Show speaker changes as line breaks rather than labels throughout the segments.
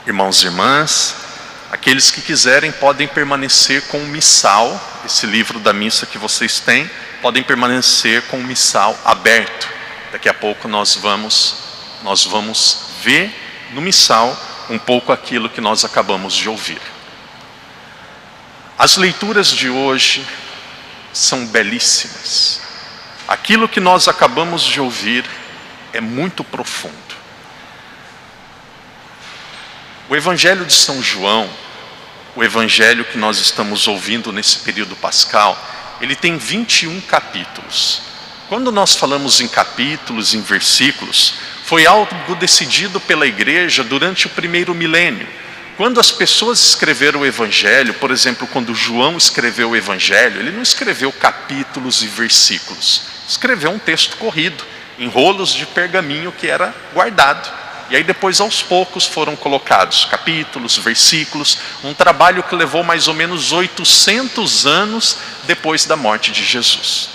Irmãos e irmãs, aqueles que quiserem podem permanecer com o missal, esse livro da missa que vocês têm, podem permanecer com o missal aberto. Daqui a pouco nós vamos ver no missal um pouco aquilo que nós acabamos de ouvir. As leituras de hoje são belíssimas. Aquilo que nós acabamos de ouvir é muito profundo. O Evangelho de São João, o Evangelho que nós estamos ouvindo nesse período pascal, ele tem 21 capítulos. Quando nós falamos em capítulos, em versículos, foi algo decidido pela igreja durante o primeiro milênio. Quando as pessoas escreveram o Evangelho, por exemplo, quando João escreveu o Evangelho, ele não escreveu capítulos e versículos. Escreveu um texto corrido, em rolos de pergaminho que era guardado. E aí depois aos poucos foram colocados capítulos, versículos, um trabalho que levou mais ou menos 800 anos depois da morte de Jesus.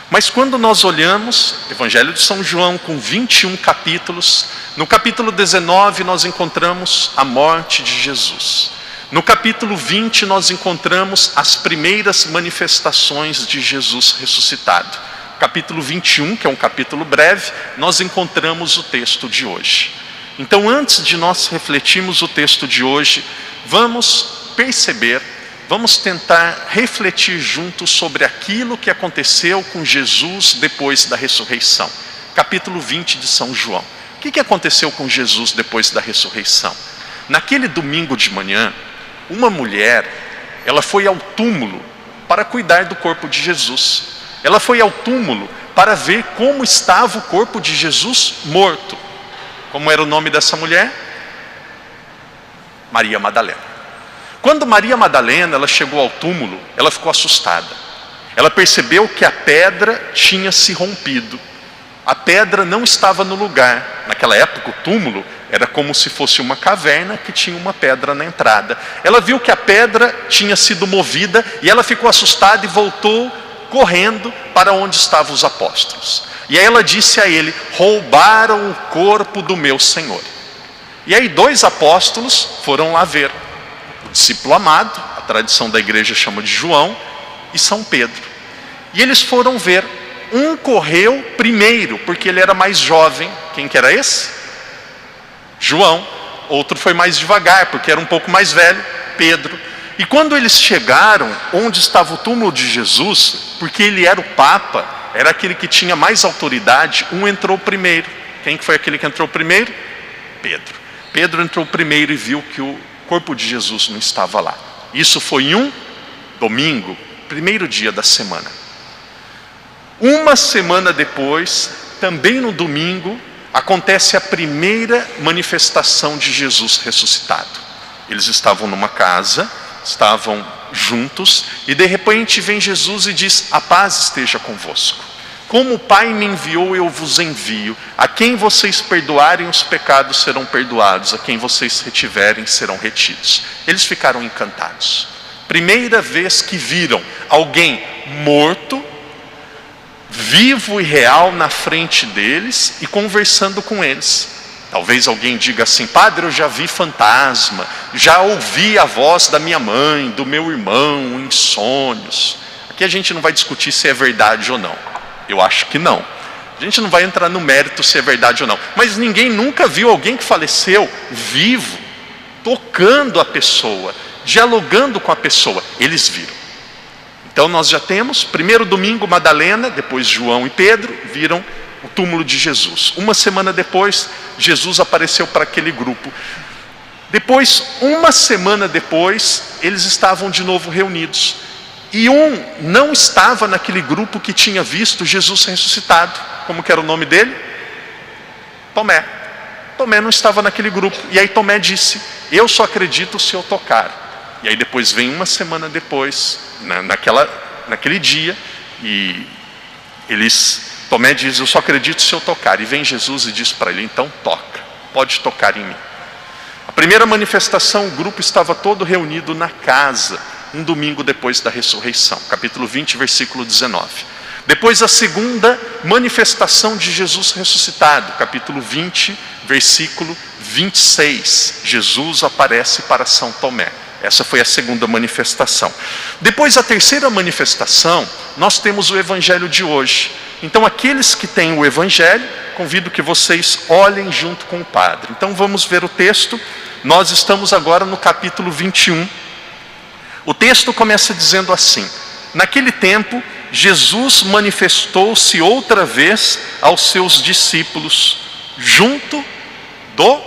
Mas quando nós olhamos, Evangelho de São João com 21 capítulos, no capítulo 19 nós encontramos a morte de Jesus. No capítulo 20 nós encontramos as primeiras manifestações de Jesus ressuscitado. Capítulo 21, que é um capítulo breve, nós encontramos o texto de hoje. Então, antes de nós refletirmos o texto de hoje, vamos perceber, vamos tentar refletir juntos sobre aquilo que aconteceu com Jesus depois da ressurreição. Capítulo 20 de São João. O que aconteceu com Jesus depois da ressurreição? Naquele domingo de manhã, uma mulher, ela foi ao túmulo para cuidar do corpo de Jesus. Ela foi ao túmulo para ver como estava o corpo de Jesus morto. Como era o nome dessa mulher? Maria Madalena. Quando Maria Madalena ela chegou ao túmulo, ela ficou assustada. Ela percebeu que a pedra tinha se rompido. A pedra não estava no lugar. Naquela época o túmulo era como se fosse uma caverna que tinha uma pedra na entrada. Ela viu que a pedra tinha sido movida e ela ficou assustada e voltou correndo para onde estavam os apóstolos. E aí ela disse a ele: roubaram o corpo do meu Senhor. E aí 2 apóstolos foram lá ver. O discípulo amado, a tradição da igreja chama de João, e São Pedro. E eles foram ver. Um correu primeiro, porque ele era mais jovem. Quem que era esse? João. Outro foi mais devagar, porque era um pouco mais velho, Pedro. E quando eles chegaram onde estava o túmulo de Jesus, porque ele era o Papa, era aquele que tinha mais autoridade, um entrou primeiro. Quem foi aquele que entrou primeiro? Pedro. Pedro entrou primeiro e viu que o corpo de Jesus não estava lá. Isso foi um domingo, primeiro dia da semana. Uma semana depois, também no domingo, acontece a primeira manifestação de Jesus ressuscitado. Eles estavam numa casa, estavam juntos, e de repente vem Jesus e diz: a paz esteja convosco. Como o Pai me enviou, eu vos envio. A quem vocês perdoarem os pecados serão perdoados, a quem vocês retiverem serão retidos. Eles ficaram encantados. Primeira vez que viram alguém morto, vivo e real na frente deles e conversando com eles. Talvez alguém diga assim: padre, eu já vi fantasma, já ouvi a voz da minha mãe, do meu irmão em sonhos. Aqui a gente não vai discutir se é verdade ou não. Eu acho que não. A gente não vai entrar no mérito se é verdade ou não. Mas ninguém nunca viu alguém que faleceu vivo, tocando a pessoa, dialogando com a pessoa. Eles viram. Então nós já temos, primeiro domingo, Madalena, depois João e Pedro, viram o túmulo de Jesus. Uma semana depois, Jesus apareceu para aquele grupo. Depois, uma semana depois, eles estavam de novo reunidos. E um não estava naquele grupo que tinha visto Jesus ressuscitado. Como que era o nome dele? Tomé. Tomé não estava naquele grupo. E aí Tomé disse: eu só acredito se eu tocar. E aí depois vem uma semana depois, naquele dia, e Tomé diz: eu só acredito se eu tocar. E vem Jesus e diz para ele: então toca, pode tocar em mim. A primeira manifestação, o grupo estava todo reunido na casa, um domingo depois da ressurreição. Capítulo 20, versículo 19. Depois a segunda manifestação de Jesus ressuscitado, capítulo 20, versículo 26. Jesus aparece para São Tomé. Essa foi a segunda manifestação. Depois a terceira manifestação, nós temos o evangelho de hoje. Então aqueles que têm o evangelho, convido que vocês olhem junto com o padre. Então vamos ver o texto. Nós estamos agora no capítulo 21. O texto começa dizendo assim: naquele tempo, Jesus manifestou-se outra vez aos seus discípulos, junto do...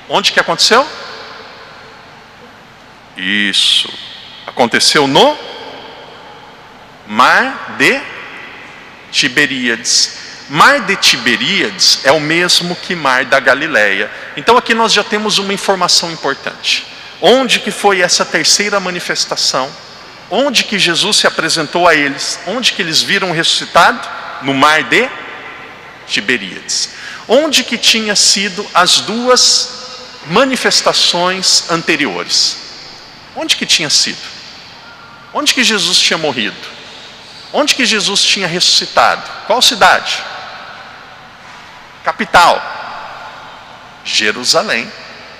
Onde que aconteceu? Isso. Aconteceu no Mar de Tiberíades. Mar de Tiberíades é o mesmo que Mar da Galileia. Então aqui nós já temos uma informação importante. Onde que foi essa terceira manifestação? Onde que Jesus se apresentou a eles? Onde que eles viram ressuscitado? No Mar de Tiberíades. Onde que tinha sido as duas manifestações anteriores? Onde que tinha sido? Onde que Jesus tinha morrido? Onde que Jesus tinha ressuscitado? Qual cidade? Capital. Jerusalém.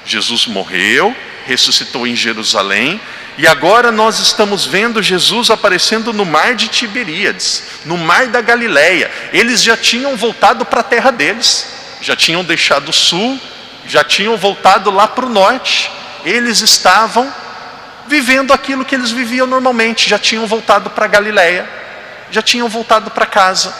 Jesus morreu, ressuscitou em Jerusalém, e agora nós estamos vendo Jesus aparecendo no Mar de Tiberíades, no Mar da Galileia. Eles já tinham voltado para a terra deles, já tinham deixado o sul, já tinham voltado lá para o norte. Eles estavam vivendo aquilo que eles viviam normalmente, já tinham voltado para a Galileia, já tinham voltado para casa.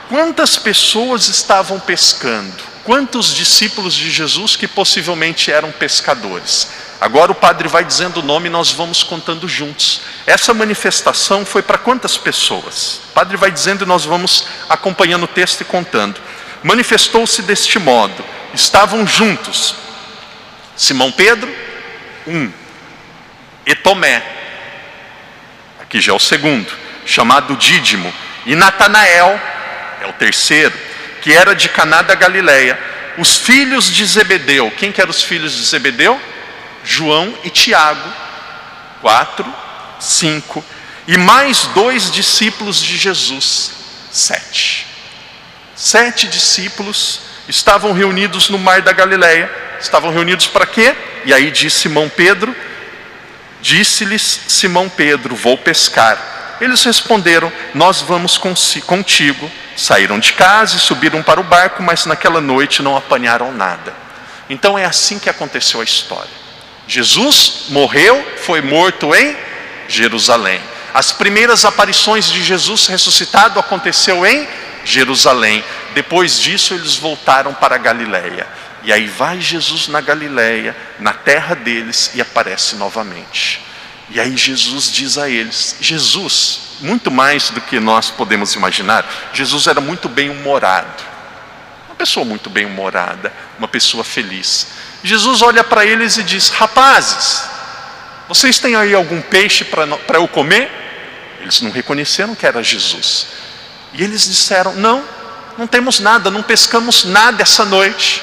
Quantas pessoas estavam pescando? Quantos discípulos de Jesus que possivelmente eram pescadores? Agora o padre vai dizendo o nome e nós vamos contando juntos. Essa manifestação foi para quantas pessoas? O padre vai dizendo e nós vamos acompanhando o texto e contando. Manifestou-se deste modo: estavam juntos Simão Pedro, e Tomé, aqui já é o segundo, chamado Dídimo, e Natanael, é o terceiro, que era de Caná da Galileia, os filhos de Zebedeu. Quem que eram os filhos de Zebedeu? João e Tiago. 4, 5. E mais 2 discípulos de Jesus. 7. 7 discípulos estavam reunidos no Mar da Galileia. Estavam reunidos para quê? E aí disse Simão Pedro, disse-lhes Simão Pedro: vou pescar. Eles responderam: nós vamos contigo. Saíram de casa e subiram para o barco, mas naquela noite não apanharam nada. Então é assim que aconteceu a história. Jesus morreu, foi morto em Jerusalém. As primeiras aparições de Jesus ressuscitado aconteceu em Jerusalém. Depois disso eles voltaram para a Galileia. E aí vai Jesus na Galileia, na terra deles, e aparece novamente. E aí Jesus diz a eles, Jesus, muito mais do que nós podemos imaginar, Jesus era muito bem-humorado. Uma pessoa muito bem-humorada, uma pessoa feliz. Jesus olha para eles e diz: rapazes, vocês têm aí algum peixe para eu comer? Eles não reconheceram que era Jesus. E eles disseram: não temos nada, não pescamos nada essa noite.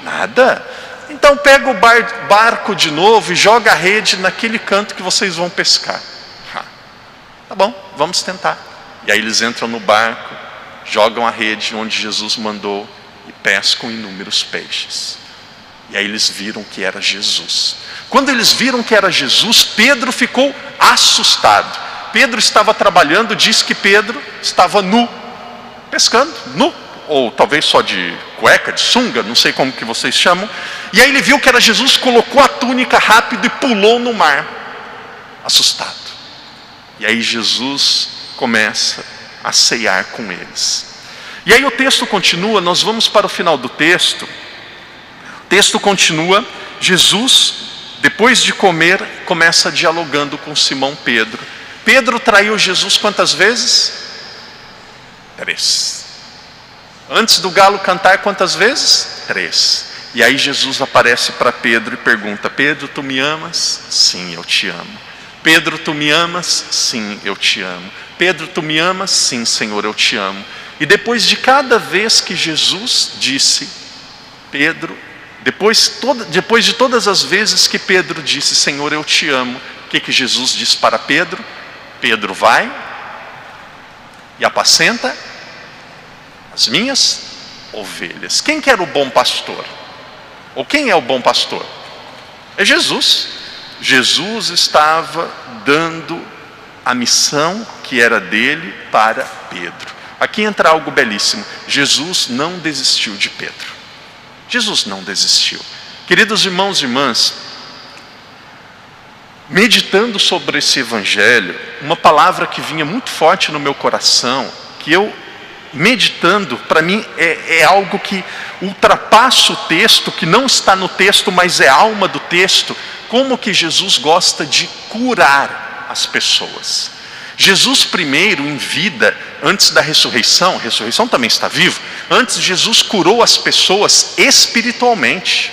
Nada? Então pega o barco de novo e joga a rede naquele canto que vocês vão pescar. Tá bom, vamos tentar. E aí eles entram no barco, jogam a rede onde Jesus mandou e pescam inúmeros peixes. E aí eles viram que era Jesus. Quando eles viram que era Jesus, Pedro ficou assustado. Pedro estava trabalhando, diz que Pedro estava nu, pescando, nu. Ou talvez só de cueca, de sunga, não sei como que vocês chamam. E aí ele viu que era Jesus, colocou a túnica rápido e pulou no mar, assustado. E aí Jesus começa a ceiar com eles. E aí o texto continua, nós vamos para o final do texto. O texto continua, Jesus, depois de comer, começa dialogando com Simão Pedro. Pedro traiu Jesus quantas vezes? 3. Antes do galo cantar quantas vezes? 3. E aí Jesus aparece para Pedro e pergunta: Pedro, tu me amas? Sim, eu te amo. Pedro, tu me amas? Sim, eu te amo. Pedro, tu me amas? Sim, Senhor, eu te amo. E depois de cada vez que Jesus disse, Pedro, depois de todas as vezes que Pedro disse, Senhor, eu te amo, o que Jesus diz para Pedro? Pedro vai e apacenta as minhas ovelhas. Quem que era o bom pastor? Ou quem é o bom pastor? É Jesus. Jesus estava dando a missão que era dele para Pedro. Aqui entra algo belíssimo. Jesus não desistiu de Pedro. Jesus não desistiu. Queridos irmãos e irmãs, meditando sobre esse evangelho, uma palavra que vinha muito forte no meu coração, que eu meditando, para mim é algo que ultrapassa o texto, que não está no texto, mas é a alma do texto. Como que Jesus gosta de curar as pessoas. Jesus primeiro em vida, antes da ressurreição, a ressurreição também está vivo, antes Jesus curou as pessoas espiritualmente.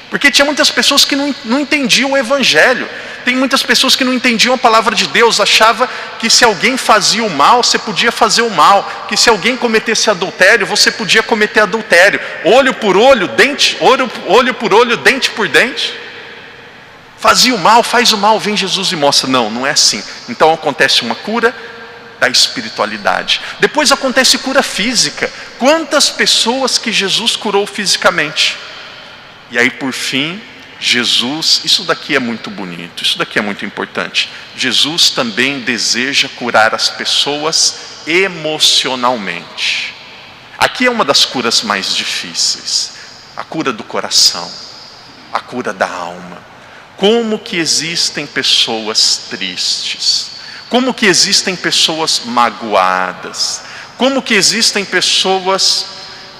Porque tinha muitas pessoas que não entendiam o evangelho. Tem muitas pessoas que não entendiam a palavra de Deus, achava que se alguém fazia o mal, você podia fazer o mal, que se alguém cometesse adultério, você podia cometer adultério. Olho por olho, olho por olho, dente por dente. Fazia o mal, faz o mal, vem Jesus e mostra. Não, não é assim. Então acontece uma cura da espiritualidade. Depois acontece cura física. Quantas pessoas que Jesus curou fisicamente? E aí por fim, Jesus, isso daqui é muito bonito, isso daqui é muito importante. Jesus também deseja curar as pessoas emocionalmente. Aqui é uma das curas mais difíceis. A cura do coração, a cura da alma. Como que existem pessoas tristes? Como que existem pessoas magoadas? Como que existem pessoas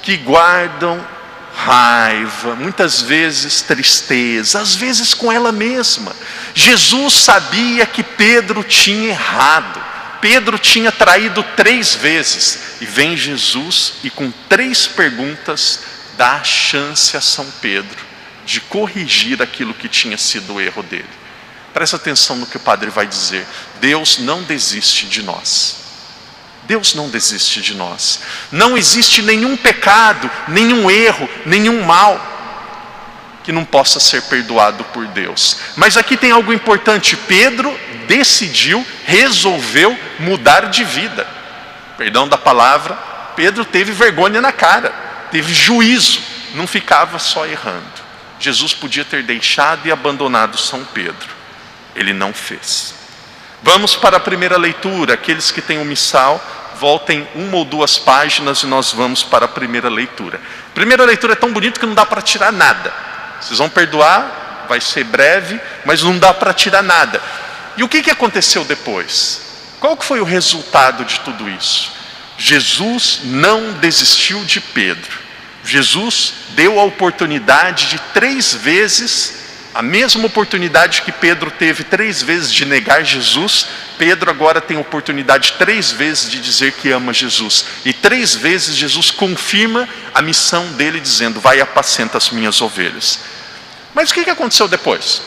que guardam raiva, muitas vezes tristeza, às vezes com ela mesma. Jesus sabia que Pedro tinha errado. Pedro tinha traído 3 vezes. E vem Jesus e com 3 perguntas dá chance a São Pedro de corrigir aquilo que tinha sido o erro dele. Presta atenção no que o padre vai dizer. Deus não desiste de nós. Deus não desiste de nós. Não existe nenhum pecado, nenhum erro, nenhum mal que não possa ser perdoado por Deus. Mas aqui tem algo importante. Pedro decidiu, resolveu mudar de vida. Perdão da palavra, Pedro teve vergonha na cara, teve juízo, não ficava só errando. Jesus podia ter deixado e abandonado São Pedro. Ele não fez. Vamos para a primeira leitura. Aqueles que têm o missal, voltem 1 ou 2 páginas e nós vamos para a primeira leitura. A primeira leitura é tão bonita que não dá para tirar nada. Vocês vão perdoar, vai ser breve, mas não dá para tirar nada. E o que aconteceu depois? Qual que foi o resultado de tudo isso? Jesus não desistiu de Pedro. Jesus deu a oportunidade de 3 vezes, a mesma oportunidade que Pedro teve 3 vezes de negar Jesus, Pedro agora tem a oportunidade 3 vezes de dizer que ama Jesus. E 3 vezes Jesus confirma a missão dele dizendo, vai e apacenta as minhas ovelhas. Mas o que aconteceu depois?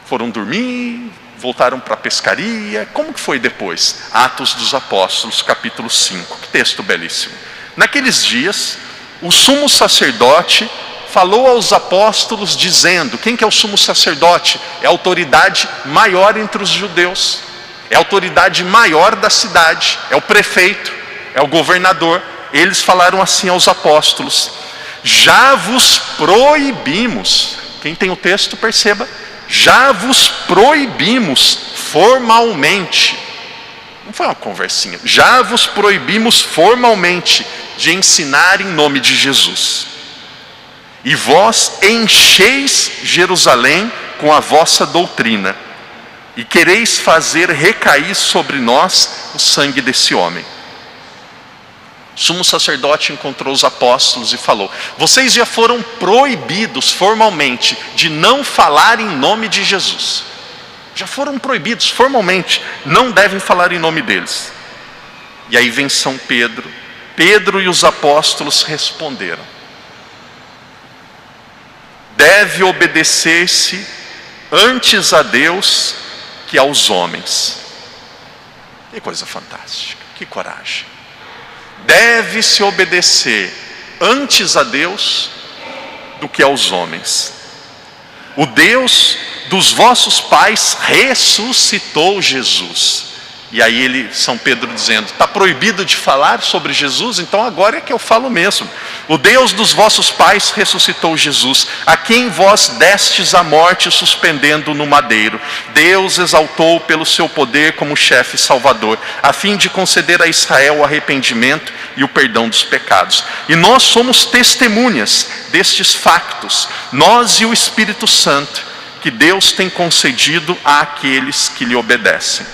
Foram dormir, voltaram para a pescaria. Como que foi depois? Atos dos Apóstolos, capítulo 5. Que texto belíssimo. Naqueles dias, o sumo sacerdote falou aos apóstolos dizendo, quem que é o sumo sacerdote? É a autoridade maior entre os judeus, é a autoridade maior da cidade, é o prefeito, é o governador. Eles falaram assim aos apóstolos, já vos proibimos, quem tem o texto perceba, já vos proibimos formalmente, não foi uma conversinha, já vos proibimos formalmente de ensinar em nome de Jesus. E vós encheis Jerusalém com a vossa doutrina, e quereis fazer recair sobre nós o sangue desse homem. O sumo sacerdote encontrou os apóstolos e falou, vocês já foram proibidos formalmente de não falar em nome de Jesus. Já foram proibidos formalmente, não devem falar em nome deles. E aí vem São Pedro. Pedro e os apóstolos responderam, deve obedecer-se antes a Deus que aos homens. Que coisa fantástica, que coragem. Deve-se obedecer antes a Deus do que aos homens. O Deus dos vossos pais ressuscitou Jesus E aí São Pedro dizendo, está proibido de falar sobre Jesus? Então agora é que eu falo mesmo. O Deus dos vossos pais ressuscitou Jesus, a quem vós destes a morte suspendendo no madeiro. Deus exaltou pelo seu poder como chefe e salvador, a fim de conceder a Israel o arrependimento e o perdão dos pecados. E nós somos testemunhas destes factos, nós e o Espírito Santo, que Deus tem concedido àqueles que lhe obedecem.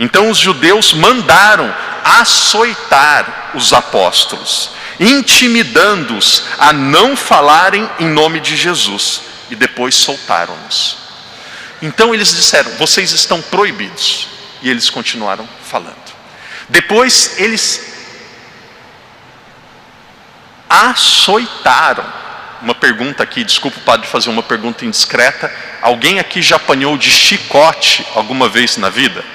Então os judeus mandaram açoitar os apóstolos, intimidando-os a não falarem em nome de Jesus, e depois soltaram-nos. Então eles disseram, vocês estão proibidos, e eles continuaram falando. Depois eles açoitaram. Uma pergunta aqui, desculpa o padre fazer uma pergunta indiscreta, alguém aqui já apanhou de chicote alguma vez na vida?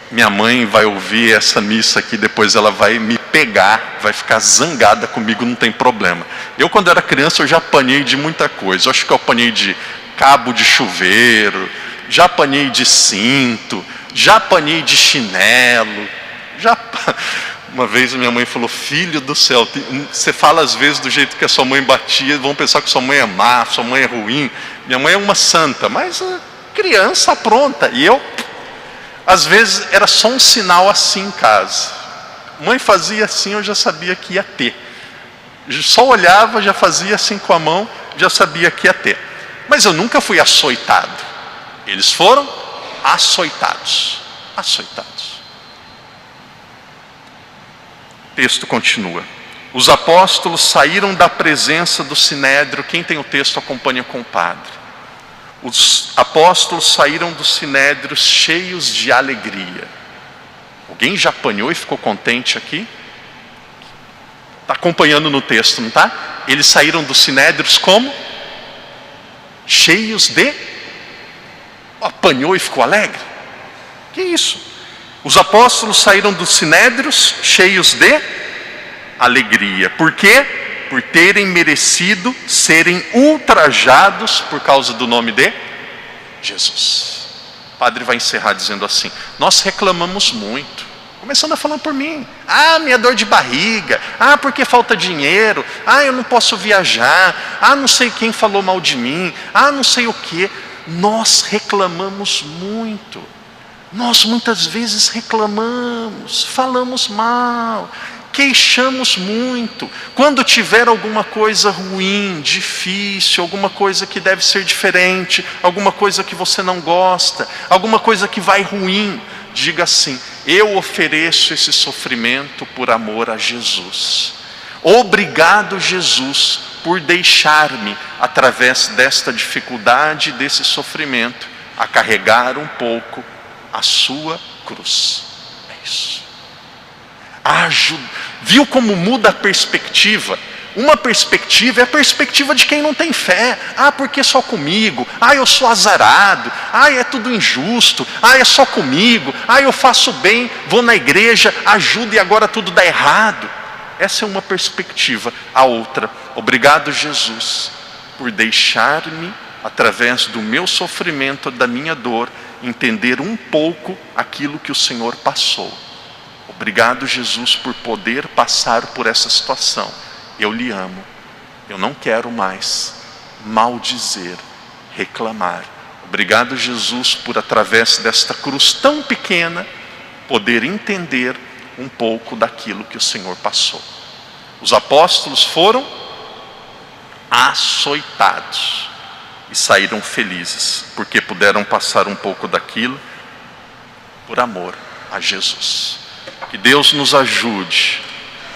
Minha mãe vai ouvir essa missa aqui, depois ela vai me pegar, vai ficar zangada comigo, não tem problema. Eu, quando era criança, eu já apanhei de muita coisa. Eu acho que eu apanhei de cabo de chuveiro, já apanhei de cinto, já apanhei de chinelo. Uma vez a minha mãe falou, filho do céu, você fala às vezes do jeito que a sua mãe batia, vão pensar que sua mãe é má, sua mãe é ruim. Minha mãe é uma santa, mas criança pronta. E eu... às vezes era só um sinal assim em casa. Mãe fazia assim, eu já sabia que ia ter. Só olhava, já fazia assim com a mão, já sabia que ia ter. Mas eu nunca fui açoitado. Eles foram açoitados. Açoitados. O texto continua. Os apóstolos saíram da presença do sinédrio. Quem tem o texto acompanha com o padre. Os apóstolos saíram do sinédrio cheios de alegria. Alguém já apanhou e ficou contente aqui? Está acompanhando no texto, não está? Eles saíram dos sinédrios como? Cheios de... apanhou e ficou alegre? Que isso? Os apóstolos saíram dos sinédrios cheios de alegria. Por quê? Por terem merecido serem ultrajados por causa do nome de Jesus. O padre vai encerrar dizendo assim, nós reclamamos muito, começando a falar por mim. Minha dor de barriga, porque falta dinheiro, eu não posso viajar, não sei quem falou mal de mim, não sei o que. Nós reclamamos muito. Nós muitas vezes reclamamos, falamos mal, queixamos muito. Quando tiver alguma coisa ruim, difícil, alguma coisa que deve ser diferente, alguma coisa que você não gosta, alguma coisa que vai ruim, diga assim, eu ofereço esse sofrimento por amor a Jesus. Obrigado, Jesus, por deixar-me, através desta dificuldade, desse sofrimento, a carregar um pouco a sua cruz. É isso. Viu como muda a perspectiva? Uma perspectiva é a perspectiva de quem não tem fé. Porque só comigo? Eu sou azarado. É tudo injusto. É só comigo. Eu faço bem, vou na igreja, ajudo e agora tudo dá errado. Essa é uma perspectiva. A outra, obrigado, Jesus, por deixar-me, através do meu sofrimento, da minha dor, entender um pouco aquilo que o Senhor passou. Obrigado, Jesus, por poder passar por essa situação. Eu lhe amo. Eu não quero mais maldizer, reclamar. Obrigado, Jesus, por através desta cruz tão pequena, poder entender um pouco daquilo que o Senhor passou. Os apóstolos foram açoitados e saíram felizes, porque puderam passar um pouco daquilo por amor a Jesus. Que Deus nos ajude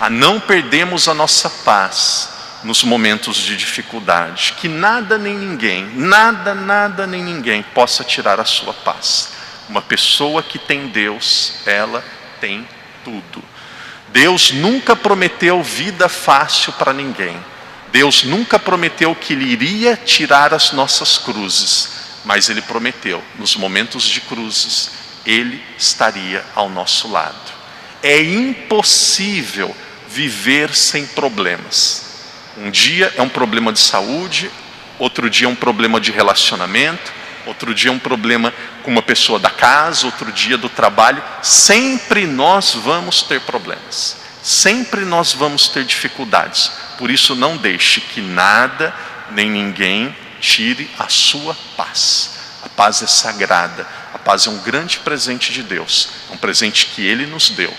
a não perdermos a nossa paz nos momentos de dificuldade. Que nada nem ninguém, nada nem ninguém possa tirar a sua paz. Uma pessoa que tem Deus, ela tem tudo. Deus nunca prometeu vida fácil para ninguém. Deus nunca prometeu que Ele iria tirar as nossas cruzes. Mas Ele prometeu, nos momentos de cruzes, Ele estaria ao nosso lado. É impossível viver sem problemas. Um dia é um problema de saúde, outro dia é um problema de relacionamento, outro dia um problema com uma pessoa da casa, outro dia do trabalho. Sempre nós vamos ter problemas, sempre nós vamos ter dificuldades. Por isso não deixe que nada nem ninguém tire a sua paz. A paz é sagrada, a paz é um grande presente de Deus, é um presente que Ele nos deu,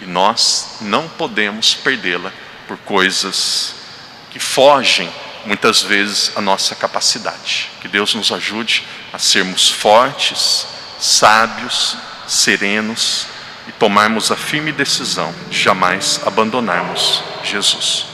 e nós não podemos perdê-la por coisas que fogem muitas vezes a nossa capacidade. Que Deus nos ajude a sermos fortes, sábios, serenos e tomarmos a firme decisão de jamais abandonarmos Jesus.